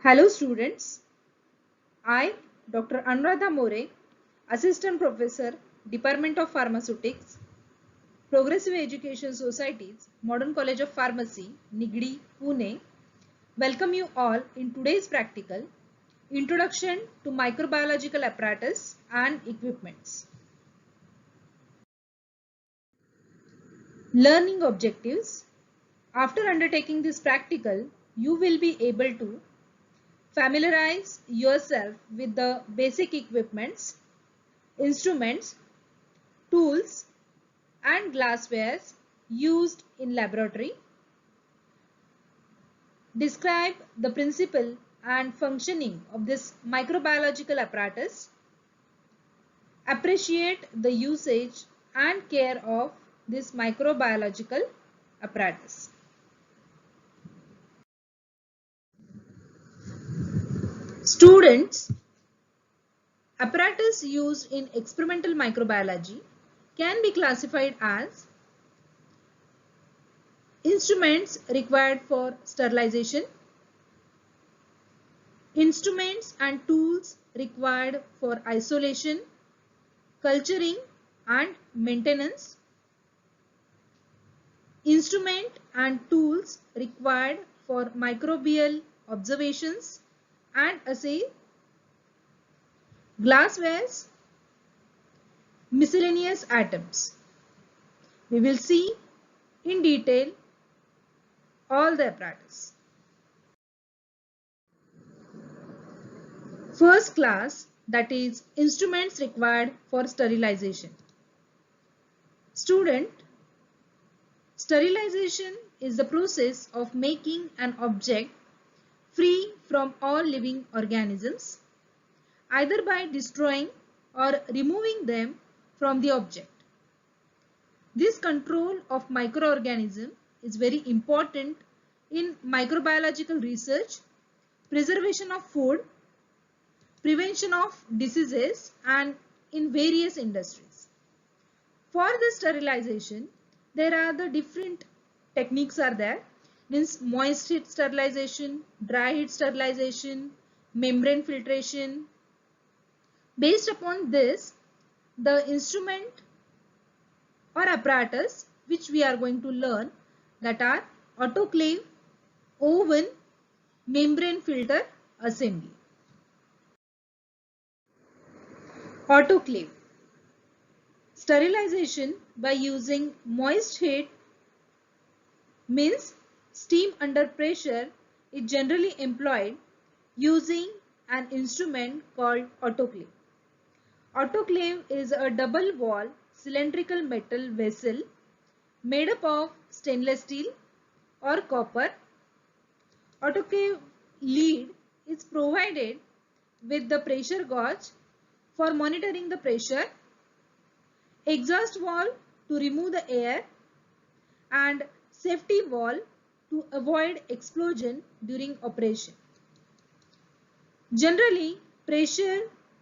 Hello students, I Dr. Anuradha More, Assistant Professor, Department of Pharmaceutics, Progressive Education Societies, Modern College of Pharmacy, Nigdi, Pune, welcome you all in today's practical, Introduction to Microbiological Apparatus and Equipments. Learning objectives. After undertaking this practical, you will be able to familiarize yourself with the basic equipments, instruments, tools and glasswares used in laboratory. Describe the principle and functioning of this microbiological apparatus. Appreciate the usage and care of this microbiological apparatus. Students, apparatus used in experimental microbiology can be classified as instruments required for sterilization, instruments and tools required for isolation, culturing and maintenance, instrument and tools required for microbial observations and assay, glasswares, miscellaneous items. We will see in detail all the apparatus. First class, that is instruments required for sterilization. Student, sterilization is the process of making an object free from all living organisms, either by destroying or removing them from the object. This control of microorganism is very important in microbiological research, preservation of food, prevention of diseases and in various industries. For the sterilization, there are the different techniques are there. Means moist heat sterilization, dry heat sterilization, membrane filtration. Based upon this, the instrument or apparatus which we are going to learn, that are autoclave, oven, membrane filter, assembly. Autoclave. Sterilization by using moist heat means steam under pressure is generally employed using an instrument called autoclave. Autoclave is a double wall cylindrical metal vessel made up of stainless steel or copper. Autoclave lid is provided with the pressure gauge for monitoring the pressure, exhaust valve to remove the air, and safety valve to avoid explosion during operation. Generally, pressure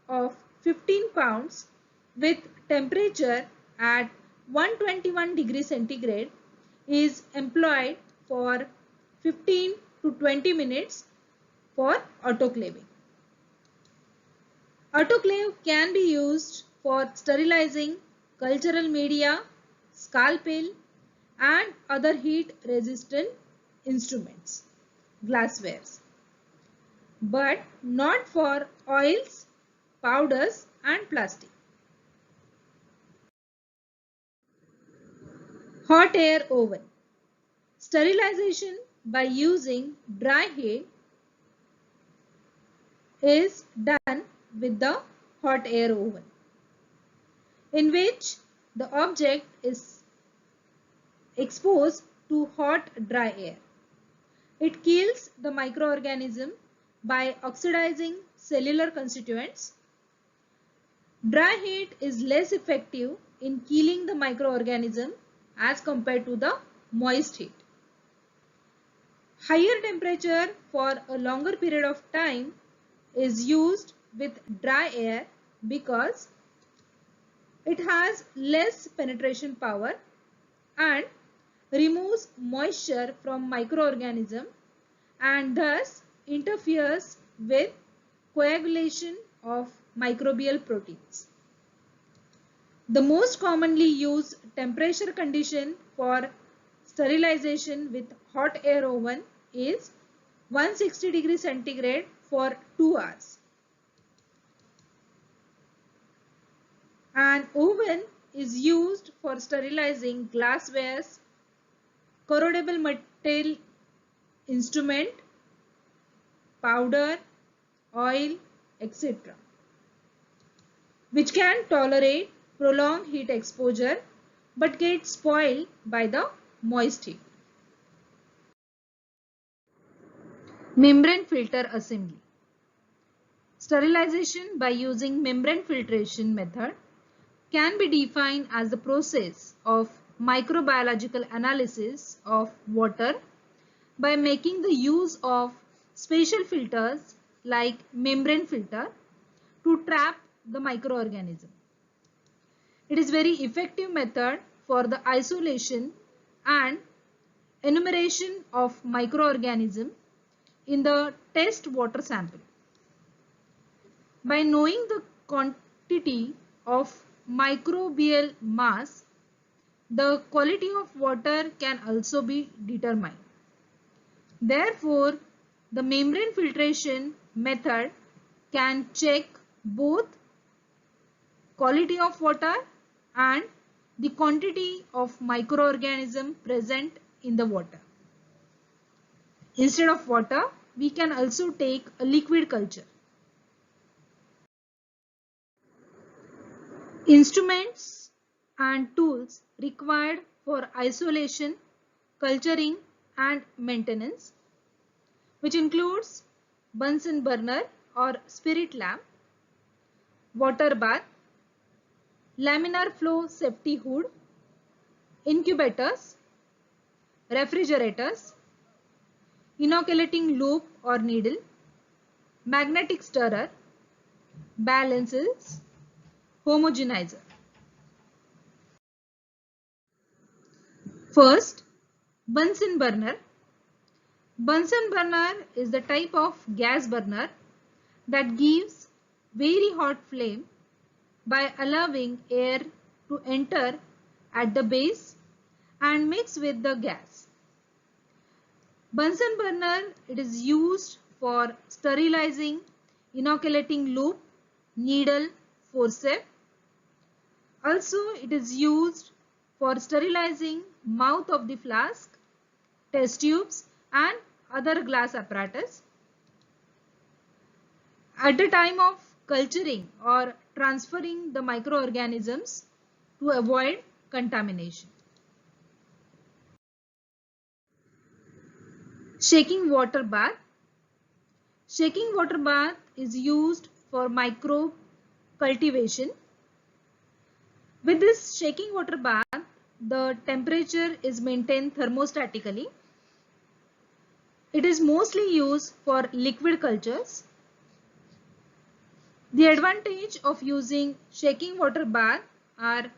of 15 pounds with temperature at 121 degrees centigrade is employed for 15 to 20 minutes for autoclaving. Autoclave can be used for sterilizing cultural media, scalpel and other heat resistant instruments, glasswares, but not for oils, powders and plastic. Hot air oven. Sterilization by using dry heat is done with the hot air oven, in which the object is exposed to hot dry air. It kills the microorganism by oxidizing cellular constituents. Dry heat is less effective in killing the microorganism as compared to the moist heat. Higher temperature for a longer period of time is used with dry air because it has less penetration power and removes moisture from microorganism and thus interferes with coagulation of microbial proteins. The most commonly used temperature condition for sterilization with hot air oven is 160 degrees centigrade for 2 hours. An oven is used for sterilizing glasswares, corrodable metal instrument, powder, oil, etc., which can tolerate prolonged heat exposure but get spoiled by the moist heat. Membrane filter assembly. Sterilization by using membrane filtration method can be defined as the process of microbiological analysis of water by making the use of special filters like membrane filter to trap the microorganism. It is very effective method for the isolation and enumeration of microorganisms in the test water sample. By knowing the quantity of microbial mass, the quality of water can also be determined. Therefore, the membrane filtration method can check both quality of water and the quantity of microorganism present in the water. Instead of water, we can also take a liquid culture. Instruments and tools required for isolation, culturing and maintenance, which includes Bunsen burner or spirit lamp, water bath, laminar flow safety hood, incubators, refrigerators, inoculating loop or needle, magnetic stirrer, balances, homogenizer. First, Bunsen burner. Bunsen burner is the type of gas burner that gives very hot flame by allowing air to enter at the base and mix with the gas. Bunsen burner, it is used for sterilizing inoculating loop, needle, forceps. Also, it is used for sterilizing mouth of the flask, test tubes and other glass apparatus. At the time of culturing or transferring the microorganisms to avoid contamination. Shaking water bath. Shaking water bath is used for microbe cultivation. With this shaking water bath, the temperature is maintained thermostatically. It is mostly used for liquid cultures. The advantage of using shaking water bath are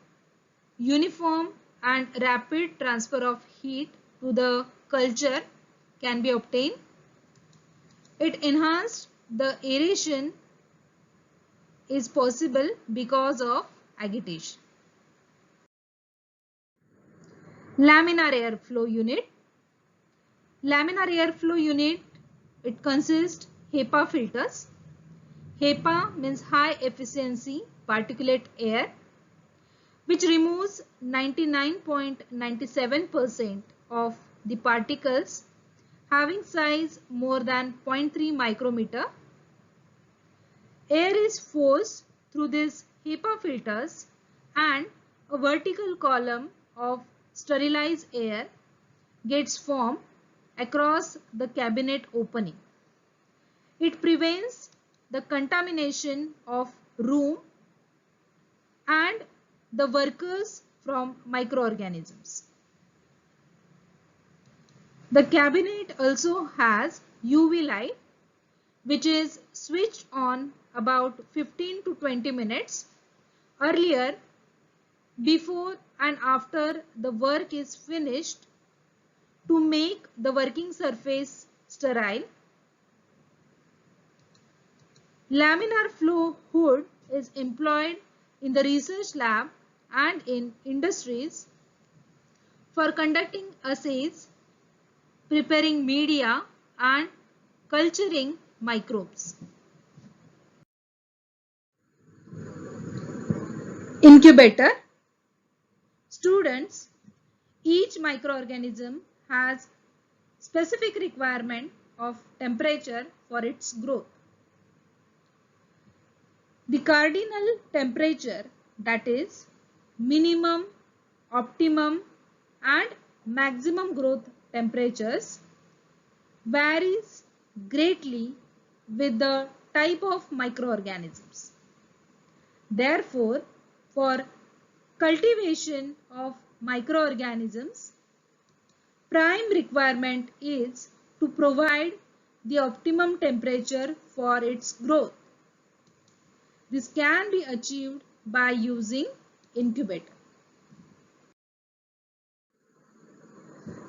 uniform and rapid transfer of heat to the culture can be obtained. It enhanced the aeration is possible because of agitation. Laminar airflow unit. Laminar airflow unit, it consists HEPA filters. HEPA means high efficiency particulate air, which removes 99.97% of the particles having size more than 0.3 micrometer. Air is forced through these HEPA filters and a vertical column of sterilized air gets formed across the cabinet opening. It prevents the contamination of room and the workers from microorganisms. The cabinet also has UV light, which is switched on about 15 to 20 minutes earlier, before and after the work is finished, to make the working surface sterile. Laminar flow hood is employed in the research lab and in industries for conducting assays, preparing media and culturing microbes. Incubator. Students, each microorganism has specific requirement of temperature for its growth. The cardinal temperature, that is minimum, optimum and maximum growth temperatures, varies greatly with the type of microorganisms. Therefore, for cultivation of microorganisms, prime requirement is to provide the optimum temperature for its growth. This can be achieved by using incubator.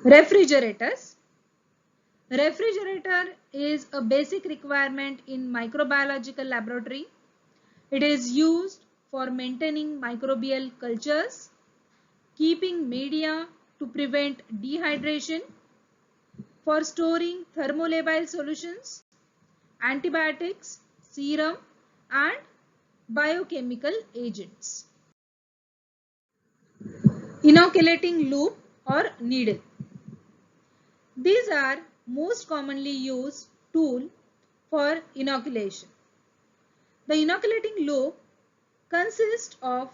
Refrigerators. Refrigerator is a basic requirement in microbiological laboratory. It is used for maintaining microbial cultures, keeping media to prevent dehydration, for storing thermolabile solutions, antibiotics, serum and biochemical agents. Inoculating loop or needle. These are most commonly used tool for inoculation. The inoculating loop consists of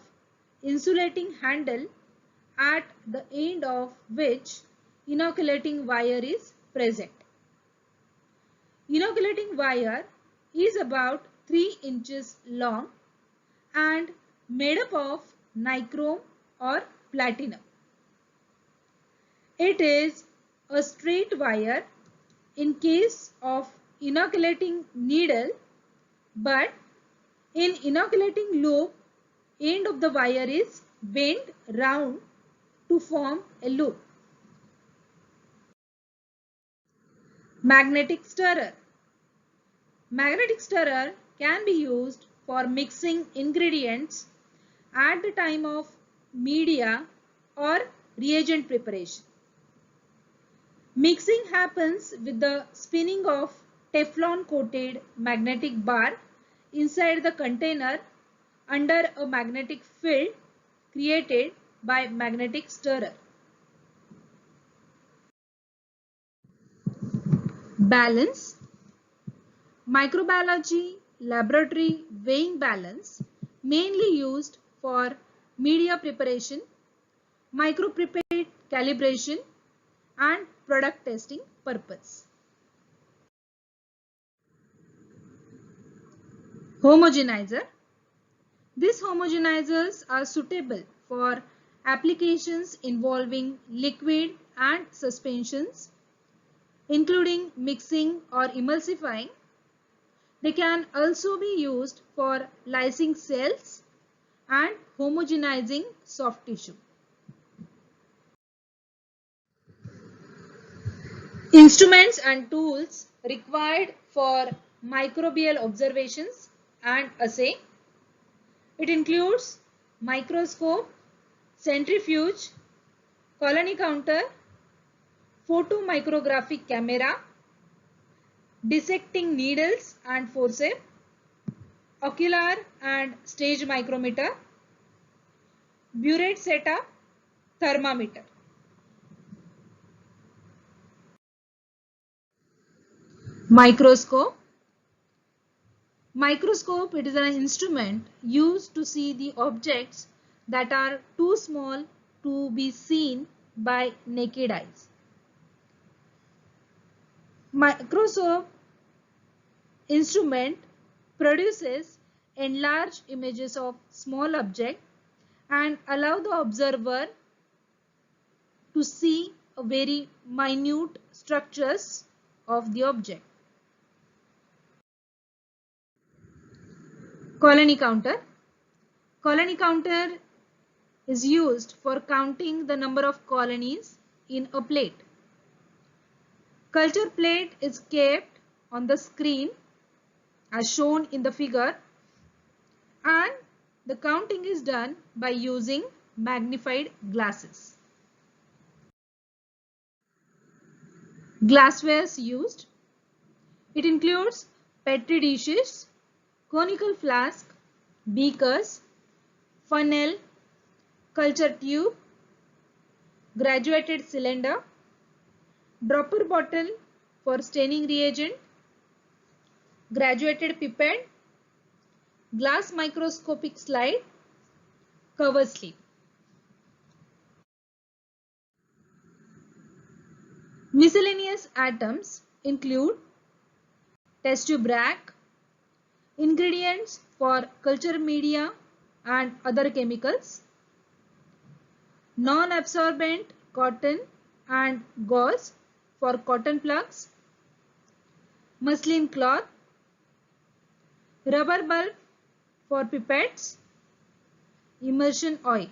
insulating handle at the end of which inoculating wire is present. Inoculating wire is about 3 inches long and made up of nichrome or platinum. It is a straight wire in case of inoculating needle, but in inoculating loop, end of the wire is bent round to form a loop. Magnetic stirrer. Magnetic stirrer can be used for mixing ingredients at the time of media or reagent preparation. Mixing happens with the spinning of Teflon coated magnetic bar inside the container under a magnetic field created by magnetic stirrer. Balance. Microbiology laboratory weighing balance, mainly used for media preparation, micropipette calibration and product testing purpose. Homogenizer. These homogenizers are suitable for applications involving liquid and suspensions, including mixing or emulsifying. They can also be used for lysing cells and homogenizing soft tissue. Instruments and tools required for microbial observations and assay. It includes microscope, centrifuge, colony counter, photomicrographic camera, dissecting needles and forceps, ocular and stage micrometer, burette setup, thermometer. Microscope. Microscope, it is an instrument used to see the objects that are too small to be seen by naked eyes. Microscope instrument produces enlarged images of small objects and allow the observer to see a very minute structures of the object. Colony counter. Colony counter is used for counting the number of colonies in a plate. Culture plate is kept on the screen as shown in the figure, and the counting is done by using magnified glasses. Glasswares used. It includes petri dishes, conical flask, beakers, funnel, culture tube, graduated cylinder, dropper bottle for staining reagent, graduated pipette, glass microscopic slide, cover sleeve. Miscellaneous items include test tube rack, ingredients for culture media and other chemicals, non-absorbent cotton and gauze for cotton plugs, muslin cloth, rubber bulb for pipettes, immersion oil.